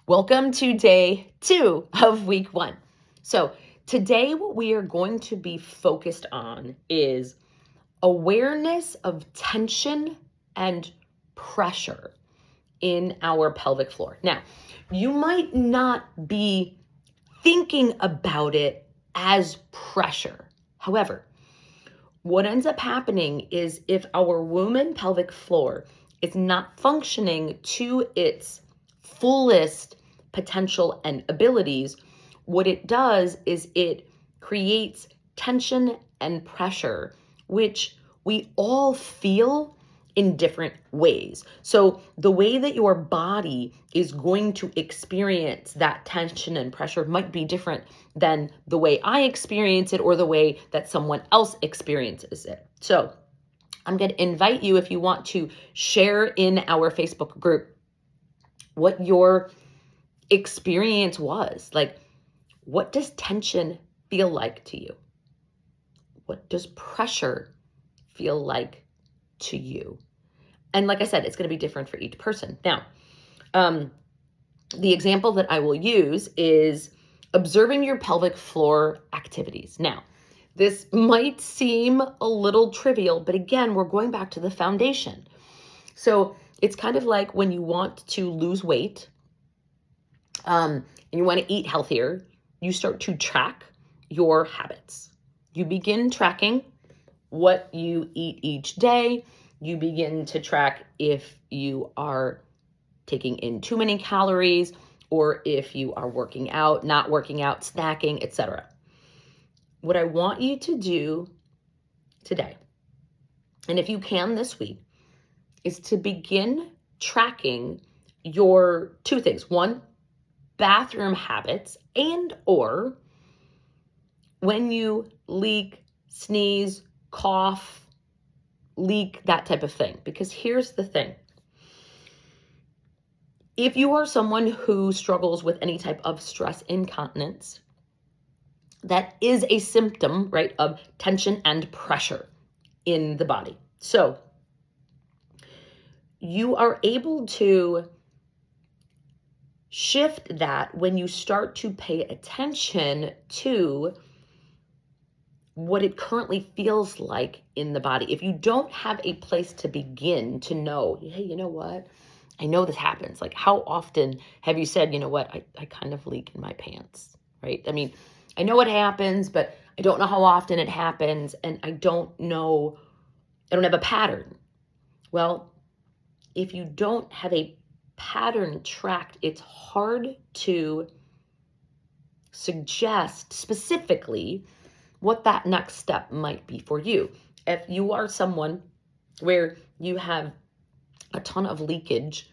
Welcome to day 2 of week 1. So today what we are going to be focused on is awareness of tension and pressure in our pelvic floor. Now, you might not be thinking about it as pressure. However, what ends up happening is if our womb and pelvic floor is not functioning to its fullest potential and abilities, what it does is it creates tension and pressure, which we all feel in different ways. So the way that your body is going to experience that tension and pressure might be different than the way I experience it or the way that someone else experiences it. So I'm going to invite you, if you want to share in our Facebook group what your experience was. Like, what does tension feel like to you? What does pressure feel like to you? And like I said, it's going to be different for each person. Now, the example that I will use is observing your pelvic floor activities. Now, this might seem a little trivial, but again, we're going back to the foundation. So it's kind of like when you want to lose weight and you want to eat healthier, you start to track your habits. You begin tracking what you eat each day. You begin to track if you are taking in too many calories or if you are working out, not working out, snacking, etc. What I want you to do today, and if you can this week, is to begin tracking your two things. One, bathroom habits, and or when you leak, sneeze, cough, leak, that type of thing. Because here's the thing. If you are someone who struggles with any type of stress incontinence, that is a symptom, right, of tension and pressure in the body. So you are able to shift that when you start to pay attention to what it currently feels like in the body. If you don't have a place to begin to know, hey, you know what? I know this happens. Like, how often have you said, you know what? I kind of leak in my pants, right? I mean, I know it happens, but I don't know how often it happens. And I don't have a pattern. Well, if you don't have a pattern tracked, it's hard to suggest specifically what that next step might be for you. If you are someone where you have a ton of leakage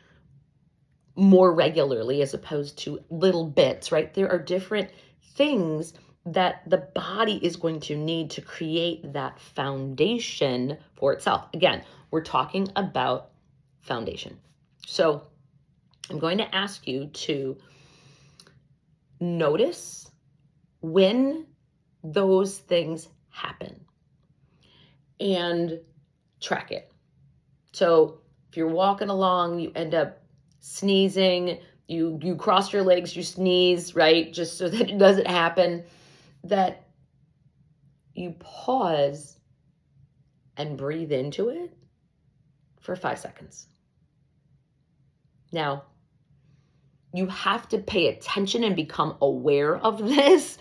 more regularly as opposed to little bits, right? There are different things that the body is going to need to create that foundation for itself. Again, we're talking about foundation. So I'm going to ask you to notice when those things happen and track it. So if you're walking along, you end up sneezing, you cross your legs, you sneeze, right? Just so that it doesn't happen, that you pause and breathe into it for 5 seconds. Now, you have to pay attention and become aware of this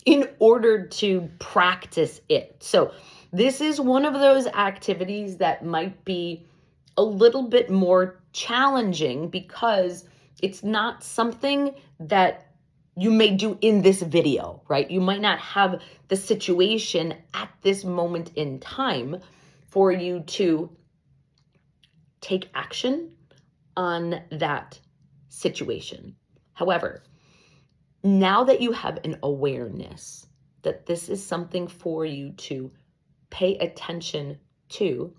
in order to practice it. So this is one of those activities that might be a little bit more challenging because it's not something that you may do in this video, right? You might not have the situation at this moment in time for you to take action on that situation. However, now that you have an awareness that this is something for you to pay attention to,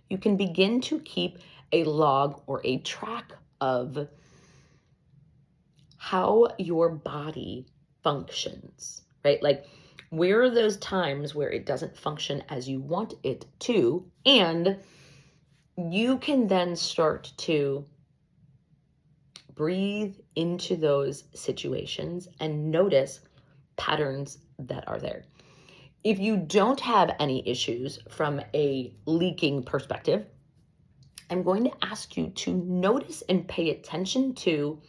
you can begin to keep a log or a track of how your body functions, right? Like, where are those times where it doesn't function as you want it to? And you can then start to breathe into those situations and notice patterns that are there. If you don't have any issues from a leaking perspective, I'm going to ask you to notice and pay attention to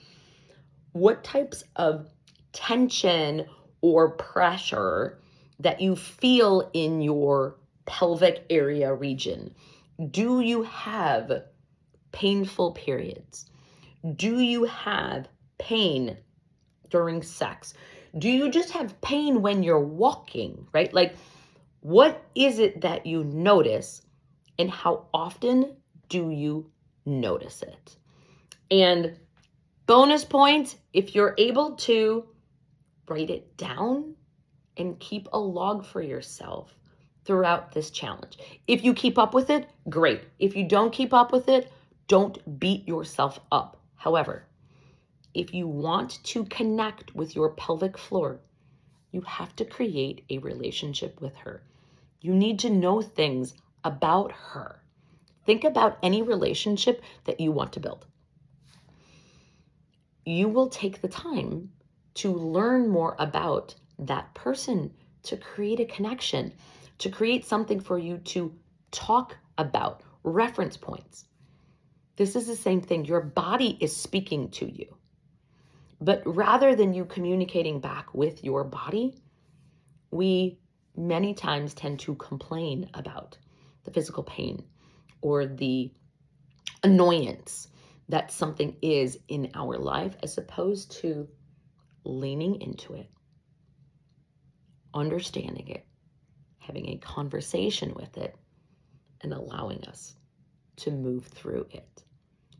what types of tension or pressure that you feel in your pelvic area region. Do you have painful periods? Do you have pain during sex? Do you just have pain when you're walking, right? Like, what is it that you notice, and how often do you notice it? And bonus points, if you're able to write it down and keep a log for yourself throughout this challenge. If you keep up with it, great. If you don't keep up with it, don't beat yourself up. However, if you want to connect with your pelvic floor, you have to create a relationship with her. You need to know things about her. Think about any relationship that you want to build. You will take the time to learn more about that person, to create a connection, to create something for you to talk about, reference points. This is the same thing. Your body is speaking to you. But rather than you communicating back with your body, we many times tend to complain about the physical pain or the annoyance that something is in our life, as opposed to leaning into it, understanding it, having a conversation with it, and allowing us to move through it.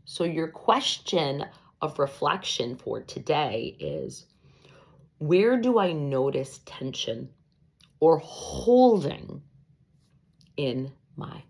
So your question of reflection for today is, where do I notice tension or holding in my